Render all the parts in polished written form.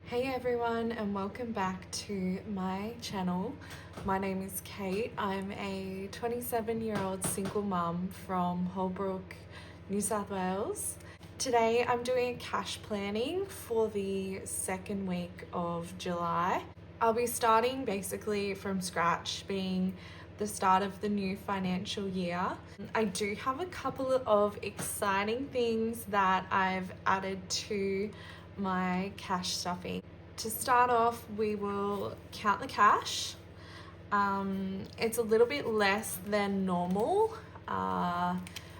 Hey everyone, and welcome back to my channel. My name is Kate. I'm a 27-year-old single mum from Holbrook, New South Wales. Today I'm doing cash planning for the second week of July. I'll be starting basically from scratch, being the start of the new financial year. I do have a couple of exciting things that I've added to my cash stuffing. To start off, we will count the cash. It's a little bit less than normal. I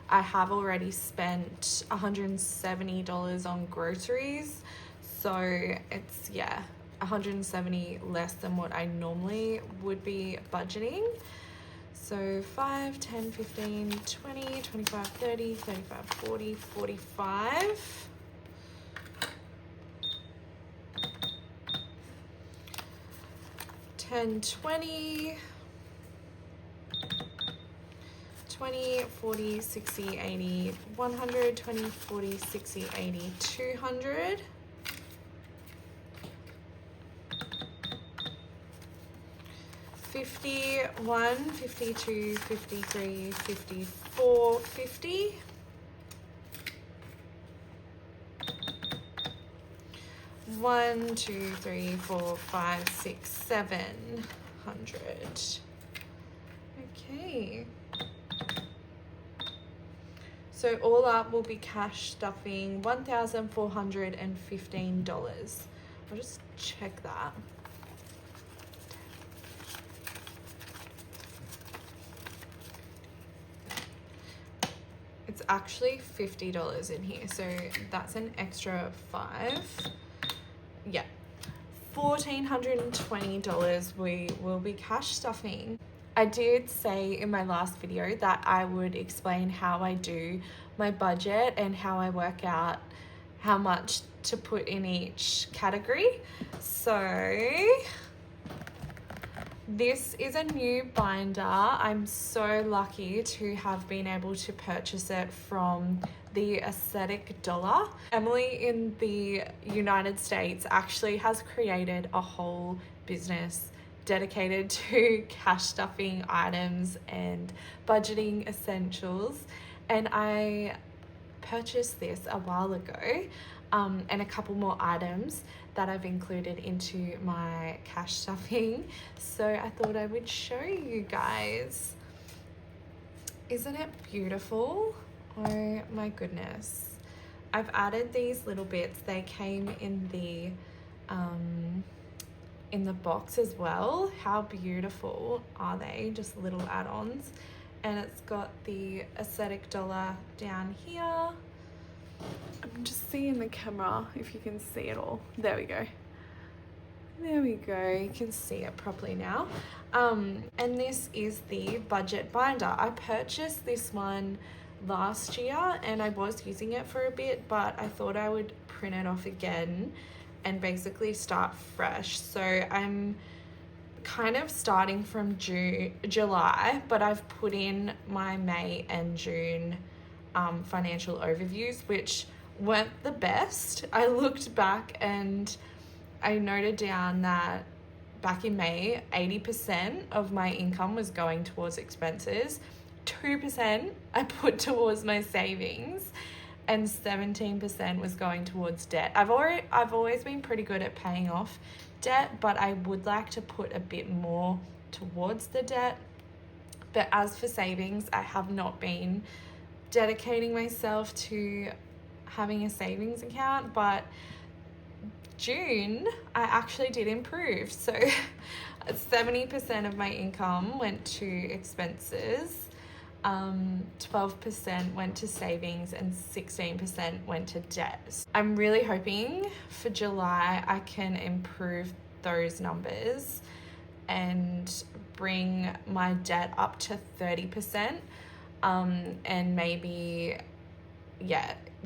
have already spent $170 on groceries, so it's $170 less than what I normally would be budgeting. So 5, 10, 15, 20, 25, 30, 35, 40, 45. 10, 20, 20, 40, 60, 80, 100, 20, 40, 60, 80, 200. 51, 52, 53, 54, 50. 1, 2, 3, 4, 5, 6, 700. Okay. So all up will be cash stuffing $1,415. I'll just check that. It's actually $50 in here, so that's an extra 5. Yeah, $1,420 we will be cash stuffing. I did say in my last video that I would explain how I do my budget and how I work out how much to put in each category. So this is a new binder. I'm so lucky to have been able to purchase it from the Aesthetic Dollar. Emily in the United States actually has created a whole business dedicated to cash stuffing items and budgeting essentials, and I purchased this a while ago, and a couple more items that I've included into my cash stuffing, so I thought I would show you guys. Isn't it beautiful? Oh my goodness. I've added these little bits. They came in the box as well. How beautiful are they? Just little add-ons. And it's got the Aesthetic Dollar down here. I'm just seeing the camera if you can see it all. There we go. There we go. You can see it properly now. And this is the budget binder. I purchased this one last year and I was using it for a bit, but I thought I would print it off again and basically start fresh. So I'm kind of starting from July, but I've put in my May and June financial overviews, which weren't the best. I looked back and I noted down that back in May, 80% of my income was going towards expenses, 2% I put towards my savings, and 17% was going towards debt. I've always been pretty good at paying off debt, but I would like to put a bit more towards the debt. But as for savings, I have not been dedicating myself to having a savings account, but June I actually did improve. So 70% of my income went to expenses, 12% went to savings, and 16% went to debt. I'm really hoping for July I can improve those numbers and bring my debt up to 30%, and maybe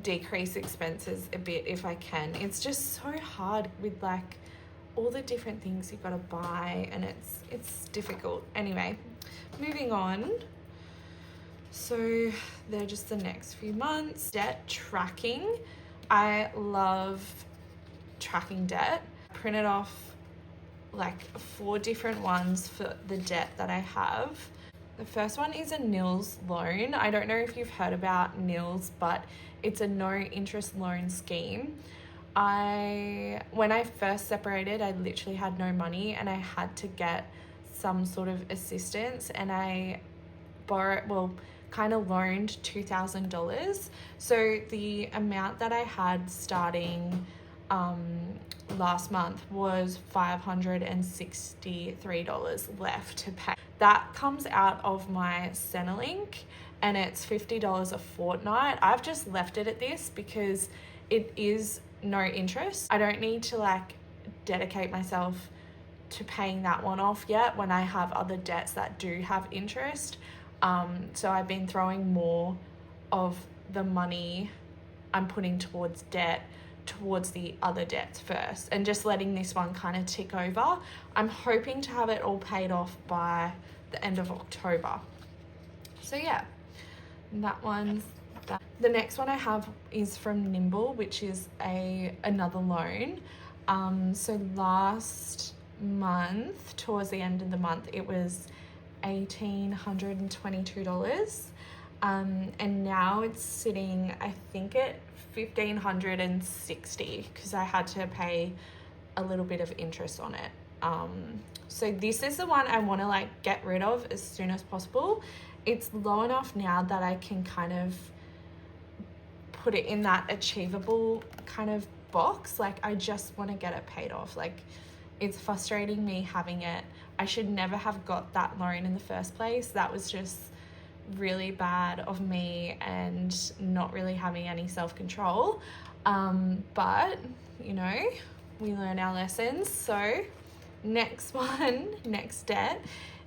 decrease expenses a bit if I can. It's just so hard with like all the different things you've got to buy, and it's difficult. Anyway, moving on. So they're just the next few months. Debt tracking. I love tracking debt. Printed off like 4 different ones for the debt that I have. The first one is a nils loan. I don't know if you've heard about nils, but it's a no interest loan scheme. When I first separated, I literally had no money and I had to get some sort of assistance, and I kind of loaned $2,000. So the amount that I had starting last month was $563 left to pay. That comes out of my Centrelink, and it's $50 a fortnight. I've just left it at this because it is no interest. I don't need to like dedicate myself to paying that one off yet when I have other debts that do have interest. So I've been throwing more of the money I'm putting towards debt towards the other debts first, and just letting this one kind of tick over. I'm hoping to have it all paid off by the end of October. So yeah, that one's that. The next one I have is from Nimble, which is another loan. So last month, towards the end of the month, it was $1,822. And now it's sitting, I think, at $1,560 because I had to pay a little bit of interest on it. So this is the one I want to like get rid of as soon as possible. It's low enough now that I can kind of put it in that achievable kind of box. Like, I just want to get it paid off. Like, it's frustrating me having it. I should never have got that loan in the first place. That was just really bad of me and not really having any self-control. But, you know, we learn our lessons. So next debt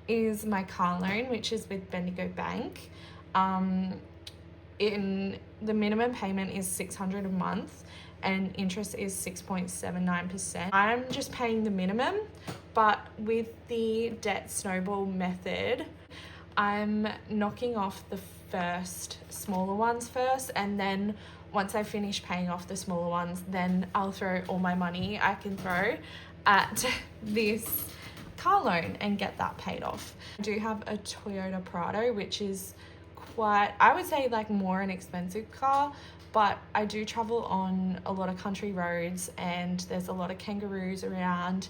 is my car loan, which is with Bendigo Bank. In the minimum payment is $600 a month and interest is 6.79%. I'm just paying the minimum, but with the Debt-Snowball method, I'm knocking off the first smaller ones first, and then once I finish paying off the smaller ones, then I'll throw all my money I can throw at this car loan and get that paid off. I do have a Toyota Prado, which is quite, I would say, like more an expensive car, but I do travel on a lot of country roads and there's a lot of kangaroos around,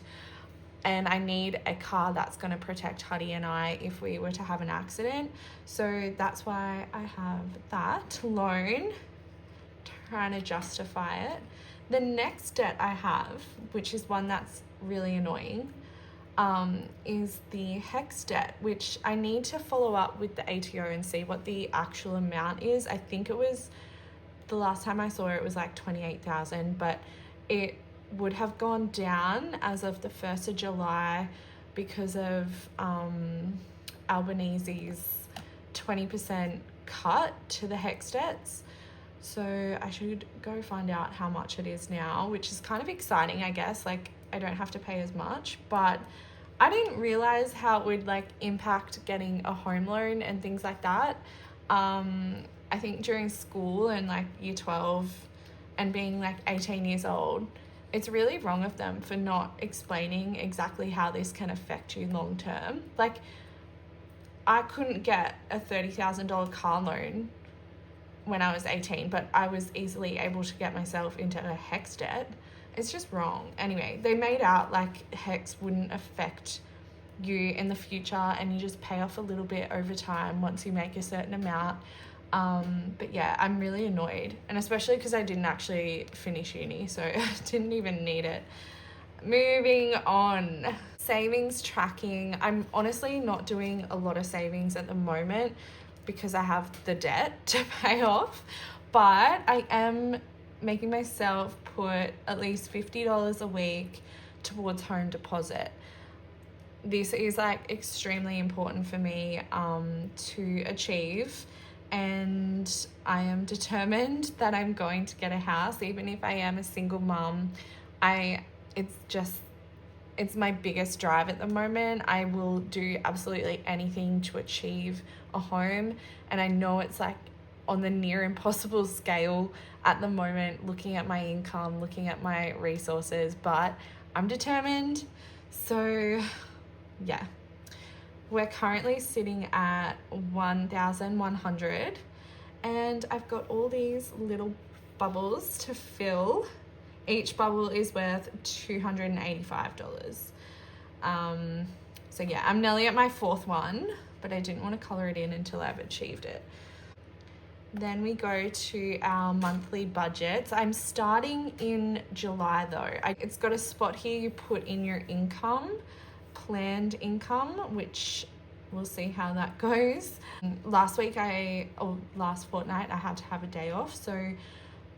and I need a car that's going to protect Huddy and I if we were to have an accident. So that's why I have that loan, trying to justify it. The next debt I have, which is one that's really annoying, is the HEX debt, which I need to follow up with the ATO and see what the actual amount is. I think it was, the last time I saw it was like 28,000, but it would have gone down as of the 1st of July because of Albanese's 20% cut to the HEX debts. So I should go find out how much it is now, which is kind of exciting, I guess. Like, I don't have to pay as much, but I didn't realize how it would like impact getting a home loan and things like that. I think during school and like year 12 and being like 18 years old, it's really wrong of them for not explaining exactly how this can affect you long term. Like, I couldn't get a $30,000 car loan when I was 18, but I was easily able to get myself into a HEX debt. It's just wrong. Anyway, they made out like HEX wouldn't affect you in the future and you just pay off a little bit over time once you make a certain amount. But yeah, I'm really annoyed, and especially because I didn't actually finish uni, so I didn't even need it. Moving on. Savings tracking. I'm honestly not doing a lot of savings at the moment because I have the debt to pay off, but I am making myself put at least $50 a week towards home deposit. This is like extremely important for me to achieve, and I am determined that I'm going to get a house. Even if I am a single mum, it's my biggest drive at the moment. I will do absolutely anything to achieve a home, and I know it's like on the near impossible scale at the moment, looking at my income, looking at my resources, but I'm determined. So yeah, we're currently sitting at 1,100 and I've got all these little bubbles to fill. Each bubble is worth $285. So yeah, I'm nearly at my fourth one, but I didn't want to color it in until I've achieved it. Then we go to our monthly budgets. I'm starting in July though. It's got a spot here you put in your income, planned income, which we'll see how that goes. Last fortnight, I had to have a day off, so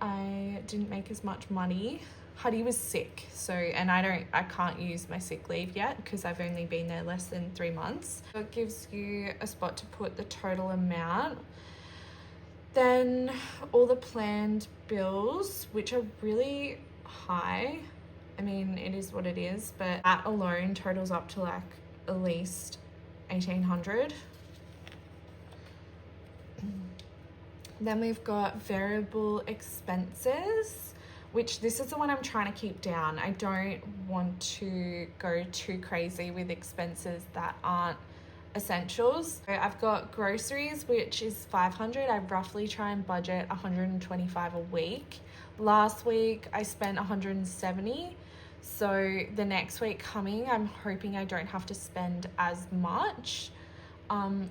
I didn't make as much money. Huddy was sick, so, and I can't use my sick leave yet because I've only been there less than 3 months. So it gives you a spot to put the total amount. Then all the planned bills, which are really high. I mean, it is what it is, but that alone totals up to like at least 1,800. Then we've got variable expenses, which this is the one I'm trying to keep down. I don't want to go too crazy with expenses that aren't essentials. So I've got groceries, which is 500. I roughly try and budget 125 a week. Last week I spent 170. So the next week coming, I'm hoping I don't have to spend as much.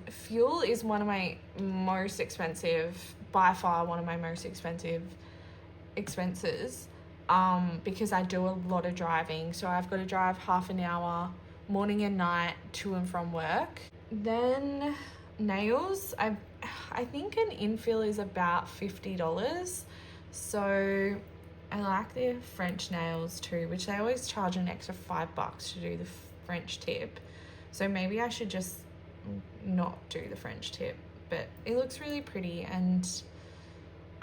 Fuel is one of my most expensive, by far one of my most expensive expenses, because I do a lot of driving. So I've got to drive half an hour morning and night to and from work. Then nails, I think an infill is about $50. So I like the French nails too, which they always charge an extra $5 to do the French tip. So maybe I should just not do the French tip, but it looks really pretty and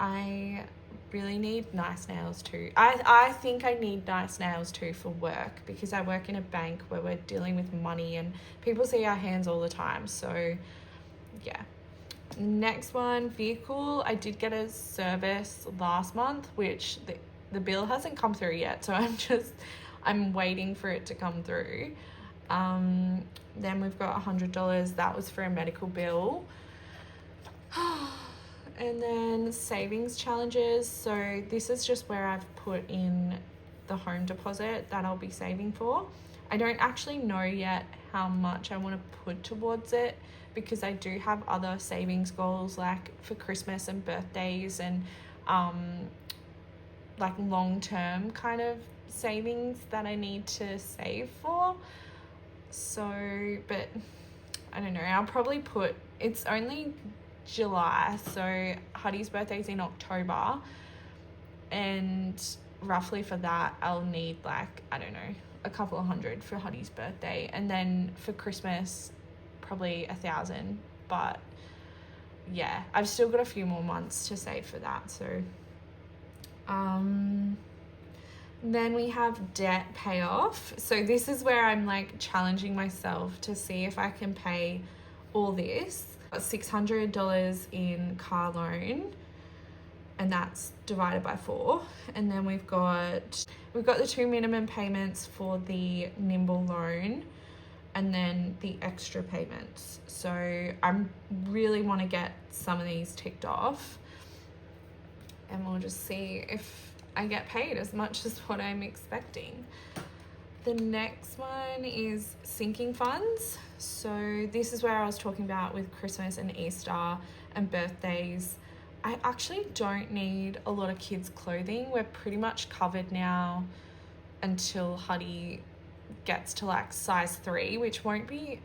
I really need nice nails too. I think I need nice nails too for work because I work in a bank where we're dealing with money and people see our hands all the time. So yeah. Next one, vehicle. I did get a service last month, which the bill hasn't come through yet. So I'm waiting for it to come through. Then we've got $100. That was for a medical bill. And then savings challenges. So this is just where I've put in the home deposit that I'll be saving for. I don't actually know yet how much I want to put towards it because I do have other savings goals like for Christmas and birthdays and like long-term kind of savings that I need to save for. So, but I don't know, I'll probably put, it's only July, so Huddy's birthday's in October, and roughly for that I'll need like, I don't know, a couple of hundred for Huddy's birthday, and then for Christmas probably 1,000. But yeah, I've still got a few more months to save for that. So then we have debt payoff. So this is where I'm like challenging myself to see if I can pay all this. $600 in car loan, and that's divided by 4. And then we've got the 2 minimum payments for the Nimble loan and then the extra payments. So I really want to get some of these ticked off, and we'll just see if I get paid as much as what I'm expecting. The next one is sinking funds. So this is where I was talking about with Christmas and Easter and birthdays. I actually don't need a lot of kids' clothing. We're pretty much covered now until Huddy gets to like size 3, which won't be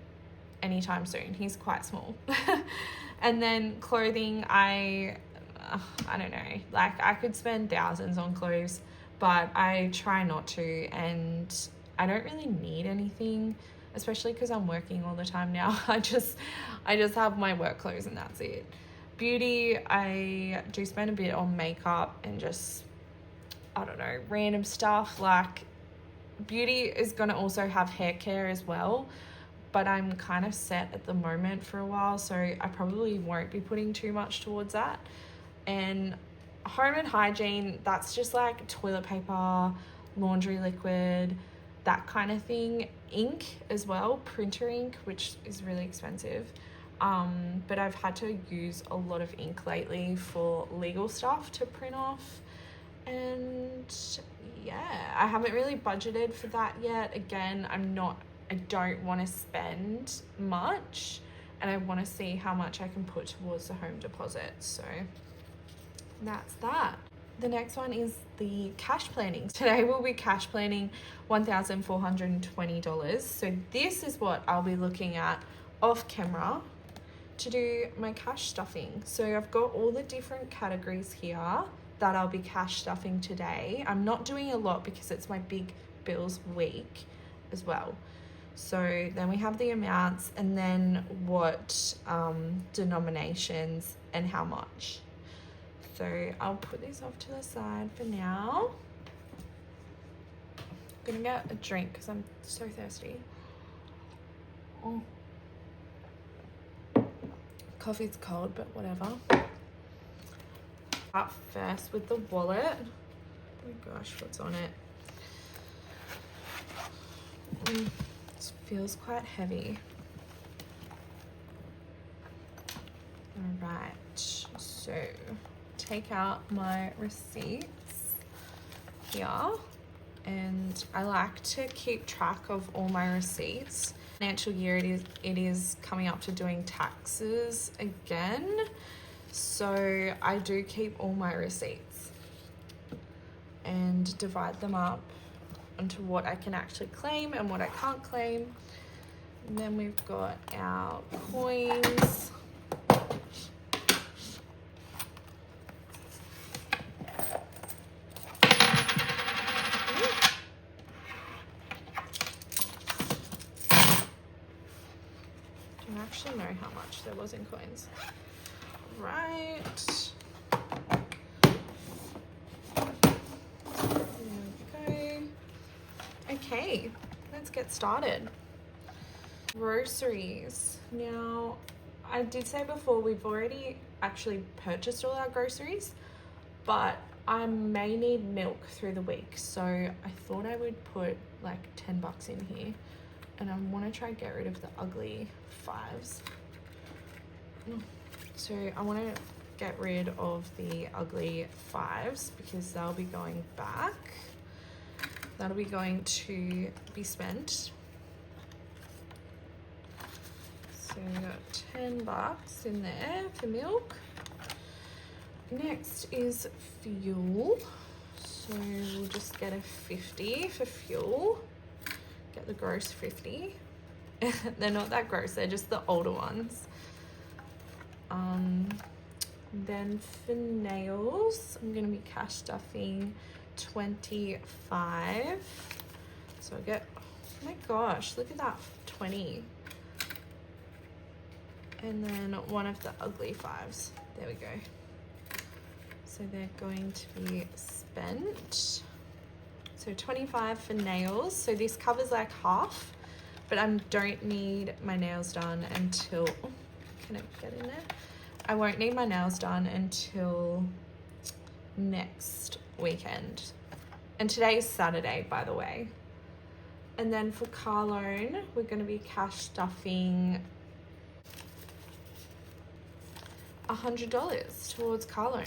anytime soon. He's quite small. And then clothing, I don't know, like I could spend thousands on clothes, but I try not to, and I don't really need anything, especially because I'm working all the time now. I just have my work clothes and that's it. Beauty, I do spend a bit on makeup and just, I don't know, random stuff. Like beauty is going to also have hair care as well, but I'm kind of set at the moment for a while, so I probably won't be putting too much towards that. And home and hygiene, that's just like toilet paper, laundry liquid, that kind of thing. Ink as well, printer ink, which is really expensive. But I've had to use a lot of ink lately for legal stuff to print off. And yeah, I haven't really budgeted for that yet. Again, I don't want to spend much, and I want to see how much I can put towards the home deposit. So that's that. The next one is the cash planning. Today we'll be cash planning $1,420. So this is what I'll be looking at off camera to do my cash stuffing. So I've got all the different categories here that I'll be cash stuffing today. I'm not doing a lot because it's my big bills week as well. So then we have the amounts, and then what denominations and how much. So I'll put this off to the side for now. I'm gonna get a drink because I'm so thirsty. Oh. Coffee's cold, but whatever. Up first with the wallet. Oh my gosh, what's on it? This feels quite heavy. All right, so take out my receipts here, and I like to keep track of all my receipts. Financial year it is coming up to doing taxes again, so I do keep all my receipts and divide them up into what I can actually claim and what I can't claim. And then we've got our coins. I don't actually know how much there was in coins. Right. There we go. Okay, let's get started. Groceries. Now, I did say before we've already actually purchased all our groceries, but I may need milk through the week, so I thought I would put like $10 in here, and I want to try and get rid of the ugly 5s. So I want to get rid of the ugly 5s because they'll be going back. That'll be going to be spent. So we got $10 in there for milk. Next is fuel. So we'll just get a 50 for fuel. Get the gross 50. They're not that gross, they're just the older ones. Then for nails, I'm gonna be cash stuffing 25. So I get, oh my gosh, look at that, 20. And then one of the ugly 5s. There we go. So they're going to be spent. So 25 for nails. So this covers like half, but I don't need my nails done until, oh, can it get in there? I won't need my nails done until next weekend. And today is Saturday, by the way. And then for car loan, we're gonna be cash stuffing $100 towards car loan.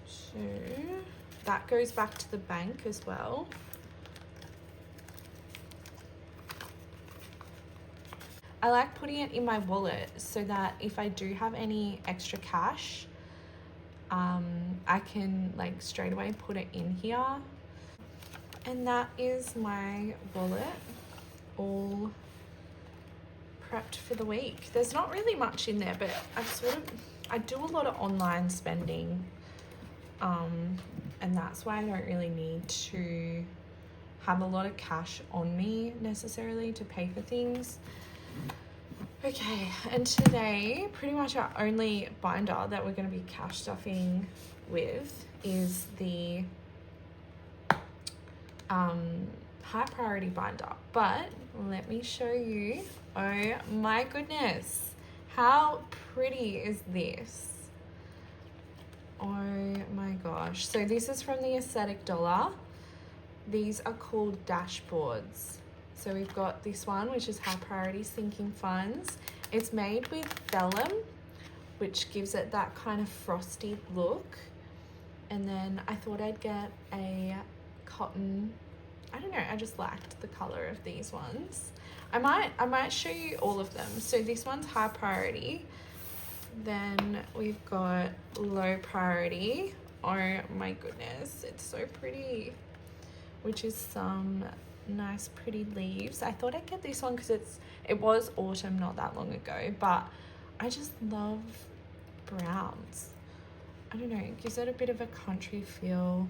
So that goes back to the bank as well. I like putting it in my wallet so that if I do have any extra cash, I can like straight away put it in here. And that is my wallet all prepped for the week. There's not really much in there, but I do a lot of online spending, and that's why I don't really need to have a lot of cash on me necessarily to pay for things. Okay, and today pretty much our only binder that we're going to be cash stuffing with is the high priority binder. But let me show you. Oh my goodness, how pretty is this? Oh my gosh. So this is from the Aesthetic Dollar. These are called dashboards. So we've got this one, which is high priority sinking funds. It's made with vellum, which gives it that kind of frosty look. And then I thought I'd get a cotton, I don't know, I just liked the color of these ones. I might show you all of them. So this one's high priority. Then we've got low priority. Oh my goodness, it's so pretty. Which is some nice pretty leaves. I thought I'd get this one because it was autumn not that long ago, but I just love browns. I don't know, it gives it a bit of a country feel.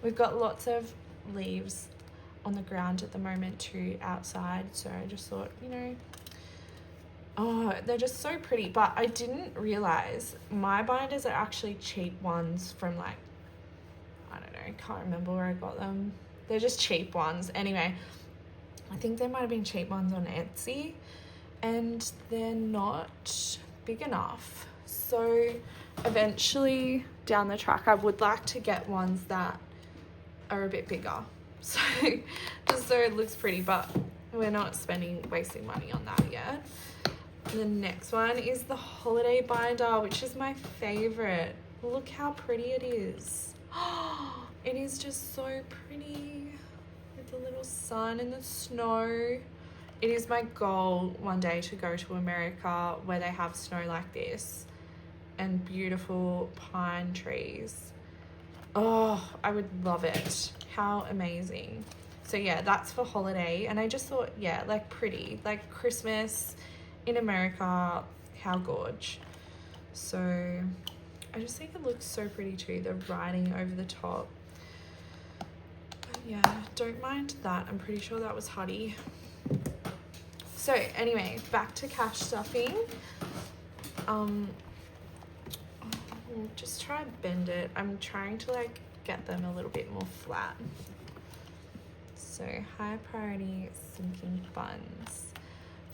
We've got lots of leaves on the ground at the moment too outside, so I just thought, you know, oh, they're just so pretty. But I didn't realize my binders are actually cheap ones from like, I don't know, can't remember where I got them. They're just cheap ones. Anyway, I think there might have been cheap ones on Etsy, and they're not big enough. So eventually down the track, I would like to get ones that are a bit bigger. So just so it looks pretty, but we're not wasting money on that yet. The next one is the holiday binder, which is my favorite. Look how pretty it is. It is just so pretty with the little sun and the snow. It is my goal one day to go to America where they have snow like this and beautiful pine trees. Oh, I would love it. How amazing. So yeah, that's for holiday. And I just thought, yeah, like pretty, like Christmas in America, how gorge. So I just think it looks so pretty too, the writing over the top. But yeah, don't mind that. I'm pretty sure that was Huddy. So anyway, back to cash stuffing. Just try and bend it. I'm trying to like get them a little bit more flat. So high priority sinking funds.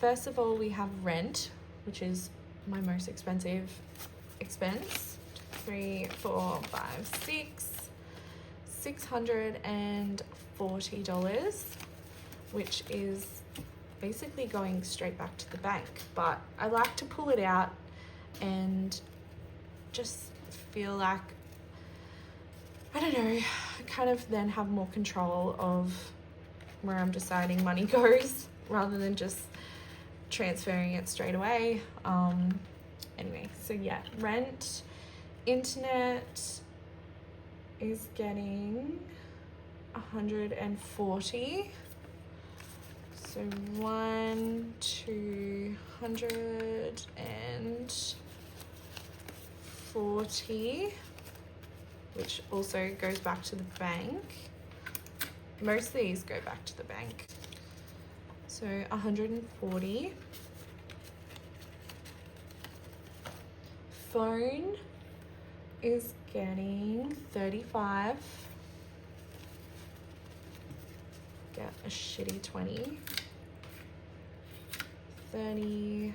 First of all, we have rent, which is my most expensive expense. 3, 4, 5, 6, $640, which is basically going straight back to the bank. But I like to pull it out and just feel like, I don't know, I kind of then have more control of where I'm deciding money goes rather than just transferring it straight away. Anyway, so yeah, rent, internet is getting 140. So 240, which also goes back to the bank. Most of these go back to the bank. So 140. Phone is getting 35. Get a shitty 20. 35.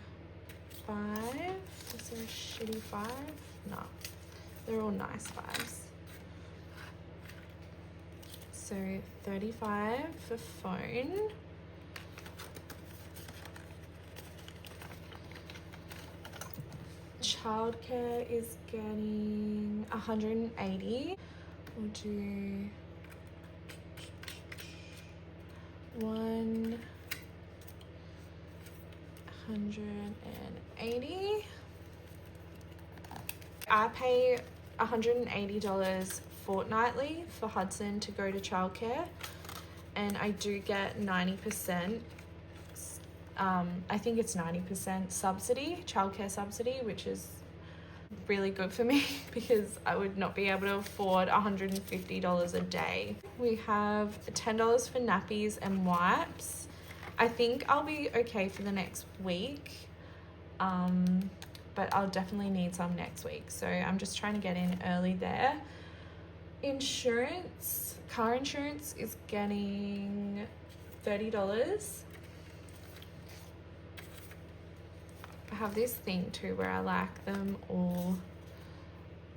Is there a shitty 5? No, they're all nice 5s. So 35 for phone. Childcare is getting 180. We'll do 180. I pay $180 fortnightly for Hudson to go to childcare, and I do get 90%. I think it's 90% subsidy, childcare subsidy, which is really good for me because I would not be able to afford $150 a day. We have $10 for nappies and wipes. I think I'll be okay for the next week, but I'll definitely need some next week. So I'm just trying to get in early there. Insurance, car insurance is getting $30. I have this thing too where I like them all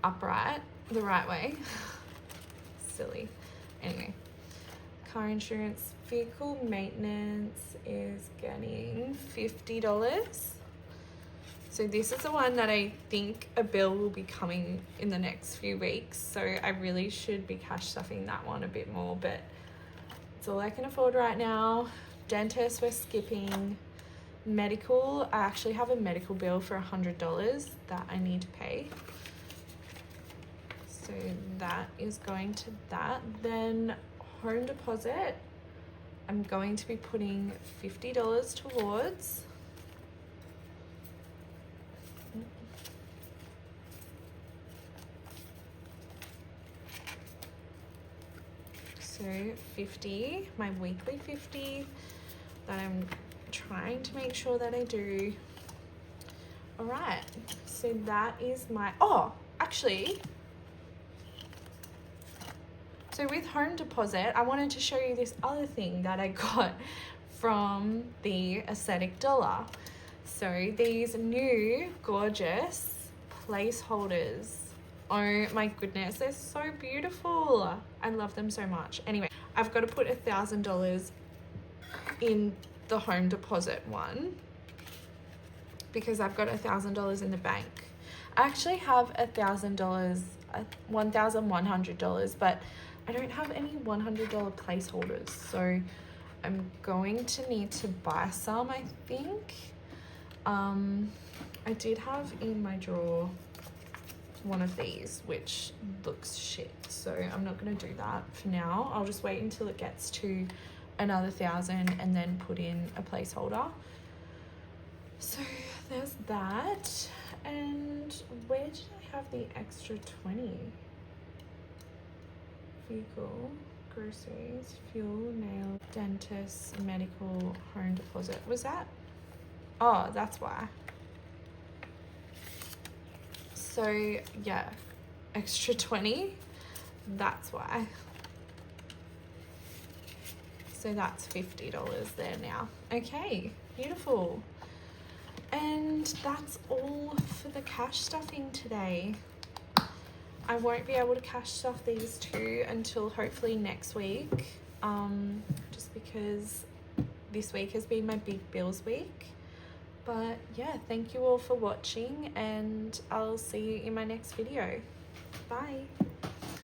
upright, the right way. Silly. Anyway, car insurance. Vehicle maintenance is getting $50. So this is the one that I think a bill will be coming in the next few weeks. So I really should be cash stuffing that one a bit more, but it's all I can afford right now. Dentist, we're skipping. Medical, I actually have a medical bill for $100 that I need to pay. So that is going to that. Then home deposit, I'm going to be putting $50 towards. So 50, my weekly 50 that I'm trying to make sure that I do. All right, so that is my, oh, actually, so with home deposit, I wanted to show you this other thing that I got from the Aesthetic Dollar. So these new gorgeous placeholders. Oh my goodness, they're so beautiful. I love them so much. Anyway, I've got to put $1,000 in the home deposit one because I've got $1,000 in the bank. I actually have $1,000, $1,100, but I don't have any $100 placeholders. So I'm going to need to buy some, I think. I did have in my drawer one of these, which looks shit. So I'm not going to do that for now. I'll just wait until it gets to another 1,000 and then put in a placeholder. So there's that. And where did I have the extra 20? Vehicle, groceries, fuel, nail, dentist, medical, home deposit. Was that? Oh, that's why. So yeah, extra 20, that's why. So that's $50 there now. Okay, beautiful. And that's all for the cash stuffing today. I won't be able to cash stuff these two until hopefully next week, just because this week has been my big bills week. But yeah, thank you all for watching and I'll see you in my next video. Bye.